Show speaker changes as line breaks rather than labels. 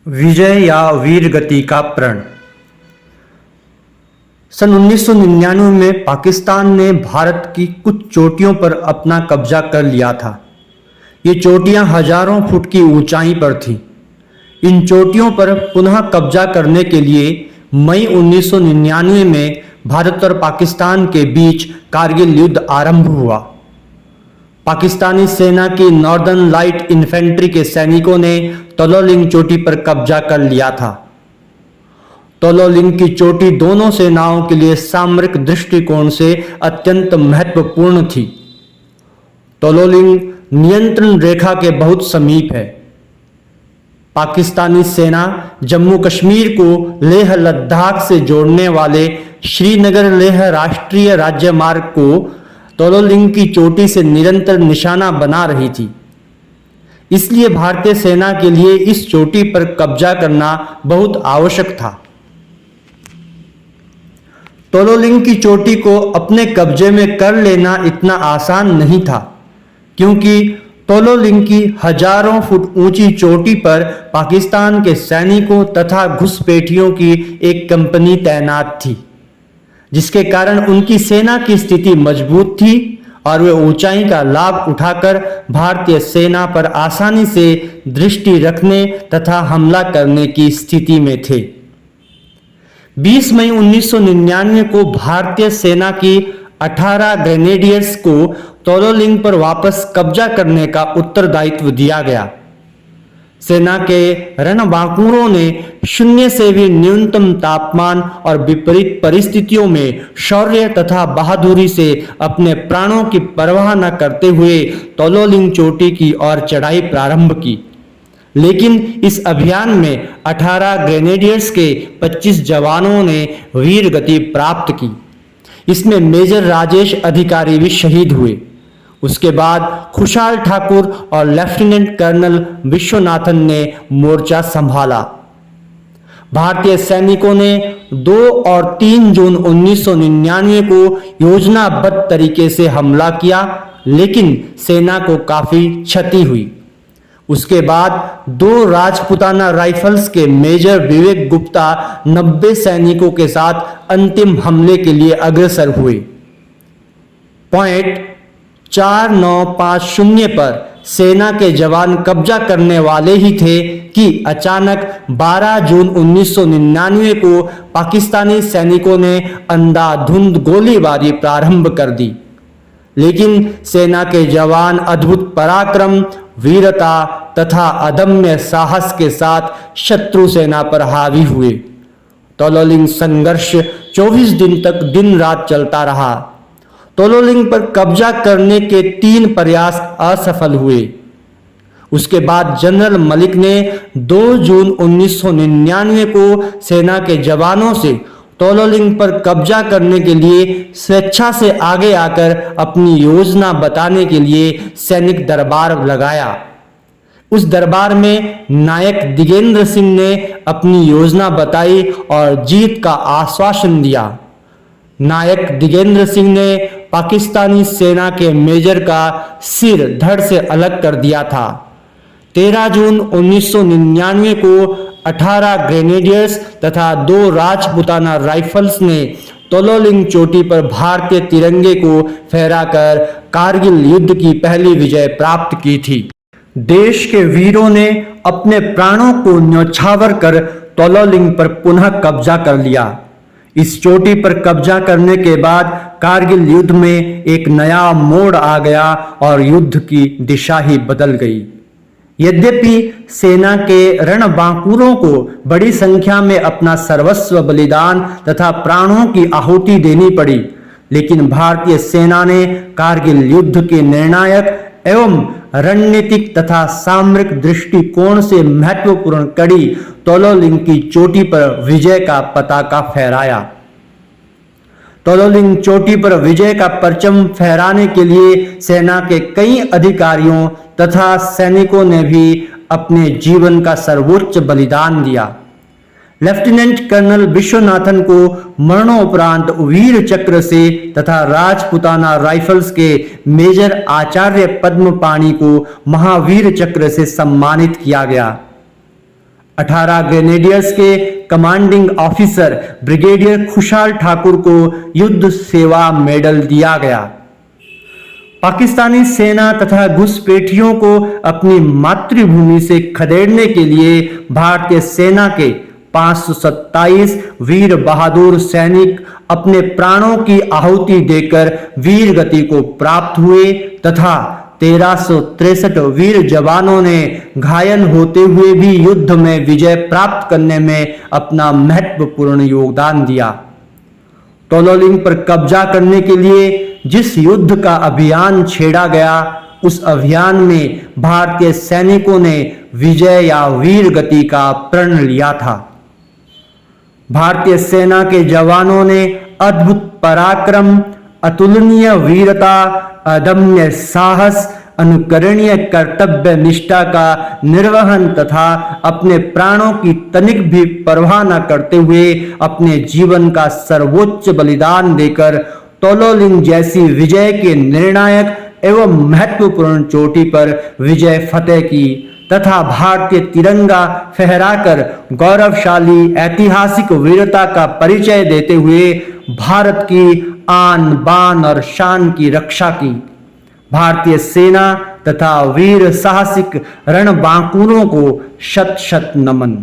विजय या वीर गति का प्रण। सन 1999 में पाकिस्तान ने भारत की कुछ चोटियों पर अपना कब्जा कर लिया था। ये चोटियां हजारों फुट की ऊंचाई पर थीं। इन चोटियों पर पुनः कब्जा करने के लिए मई 1999 में भारत और पाकिस्तान के बीच कारगिल युद्ध आरंभ हुआ। पाकिस्तानी सेना की नॉर्दर्न लाइट इन्फेंट्री के सैनिकों ने तोलोलिंग चोटी पर कब्जा कर लिया था। तोलोलिंग की चोटी दोनों सेनाओं के लिए सामरिक दृष्टिकोण से अत्यंत महत्वपूर्ण थी। तोलोलिंग नियंत्रण रेखा के बहुत समीप है। पाकिस्तानी सेना जम्मू कश्मीर को लेह लद्दाख से जोड़ने वाले श्रीनगर लेह राष्ट्रीय राज्यमार्ग को तोलोलिंग की चोटी से निरंतर निशाना बना रही थी। इसलिए भारतीय सेना के लिए इस चोटी पर कब्जा करना बहुत आवश्यक था। तोलोलिंग की चोटी को अपने कब्जे में कर लेना इतना आसान नहीं था, क्योंकि तोलोलिंग की हजारों फुट ऊंची चोटी पर पाकिस्तान के सैनिकों तथा घुसपैठियों की एक कंपनी तैनात थी, जिसके कारण उनकी सेना की स्थिति मजबूत थी और वे ऊंचाई का लाभ उठाकर भारतीय सेना पर आसानी से दृष्टि रखने तथा हमला करने की स्थिति में थे। 20 मई 1999 को भारतीय सेना की 18 ग्रेनेडियर्स को तोलोलिंग पर वापस कब्जा करने का उत्तरदायित्व दिया गया। सेना के रणबांकुरों ने शून्य से भी न्यूनतम तापमान और विपरीत परिस्थितियों में शौर्य तथा बहादुरी से अपने प्राणों की परवाह न करते हुए तोलोलिंग चोटी की ओर चढ़ाई प्रारंभ की। लेकिन इस अभियान में 18 ग्रेनेडियर्स के 25 जवानों ने वीर गति प्राप्त की। इसमें मेजर राजेश अधिकारी भी शहीद हुए। उसके बाद खुशहाल ठाकुर और लेफ्टिनेंट कर्नल विश्वनाथन ने मोर्चा संभाला। भारतीय सैनिकों ने 2 और 3 जून 1999 को योजनाबद्ध तरीके से हमला किया, लेकिन सेना को काफी क्षति हुई। उसके बाद 2 राजपुताना राइफल्स के मेजर विवेक गुप्ता 90 सैनिकों के साथ अंतिम हमले के लिए अग्रसर हुए। पॉइंट 4950 पर सेना के जवान कब्जा करने वाले ही थे कि अचानक 12 जून 1999 को पाकिस्तानी सैनिकों ने अंधाधुंध गोलीबारी प्रारंभ कर दी। लेकिन सेना के जवान अद्भुत पराक्रम, वीरता तथा अदम्य साहस के साथ शत्रु सेना पर हावी हुए। तोलोलिंग संघर्ष 24 दिन तक दिन रात चलता रहा। तोलोलिंग पर कब्जा करने के 3 प्रयास असफल हुए। उसके बाद जनरल मलिक ने 2 जून 1999 को सेना के जवानों से तोलोलिंग पर कब्जा करने के लिए स्वेच्छा से आगे आकर अपनी योजना बताने के लिए सैनिक दरबार लगाया। उस दरबार में नायक दिगेंद्र सिंह ने अपनी योजना बताई और जीत का आश्वासन दिया। नायक दिगेंद्र सिंह ने पाकिस्तानी सेना के मेजर का सिर धड़ से अलग कर दिया था। 13 जून 1999 को 18 ग्रेनेडियर्स तथा 2 राजपुताना राइफल्स ने तोलोलिंग चोटी पर भारतीय तिरंगे को फहराकर कारगिल युद्ध की पहली विजय प्राप्त की थी। देश के वीरों ने अपने प्राणों को न्यौछावर कर तोलोलिंग पर पुनः कब्जा कर लिया। इस चोटी पर कब्जा करने के बाद कारगिल युद्ध में एक नया मोड़ आ गया और युद्ध की दिशा ही बदल गई। यद्यपि सेना के रणबांकुरों को बड़ी संख्या में अपना सर्वस्व बलिदान तथा प्राणों की आहुति देनी पड़ी, लेकिन भारतीय सेना ने कारगिल युद्ध के निर्णायक एवं रणनीतिक तथा सामरिक दृष्टिकोण से महत्वपूर्ण कड़ी तोलोलिंग की चोटी पर विजय का पताका फहराया। तोलोलिंग चोटी पर विजय का परचम फहराने के लिए सेना के कई अधिकारियों तथा सैनिकों ने भी अपने जीवन का सर्वोच्च बलिदान दिया। लेफ्टिनेंट कर्नल विश्वनाथन को मरणोपरांत वीर चक्र से तथा राजपुताना राइफल्स के मेजर आचार्य पद्मपाणि को महावीर चक्र से सम्मानित किया गया। 18 ग्रेनेडियर्स के कमांडिंग ऑफिसर ब्रिगेडियर खुशहाल ठाकुर को युद्ध सेवा मेडल दिया गया। पाकिस्तानी सेना तथा घुसपैठियों को अपनी मातृभूमि से खदेड़ने के लिए भारतीय सेना के 527 वीर बहादुर सैनिक अपने प्राणों की आहुति देकर वीर गति को प्राप्त हुए तथा 1363 वीर जवानों ने घायल होते हुए भी युद्ध में विजय प्राप्त करने में अपना महत्वपूर्ण योगदान दिया। तोलोलिंग पर कब्जा करने के लिए जिस युद्ध का अभियान छेड़ा गया, उस अभियान में भारतीय सैनिकों ने विजय या वीर गति का प्रण लिया था। भारतीय सेना के जवानों ने अद्भुत पराक्रम, अतुलनीय वीरता, अदम्य साहस, अनुकरणीय कर्तव्य निष्ठा का निर्वहन तथा अपने प्राणों की तनिक भी परवाह न करते हुए अपने जीवन का सर्वोच्च बलिदान देकर तोलोलिंग जैसी विजय के निर्णायक एवं महत्वपूर्ण चोटी पर विजय फतेह की तथा भारतीय तिरंगा फहराकर गौरवशाली ऐतिहासिक वीरता का परिचय देते हुए भारत की आन बान और शान की रक्षा की। भारतीय सेना तथा वीर साहसिक रणबांकुरों को शत शत नमन।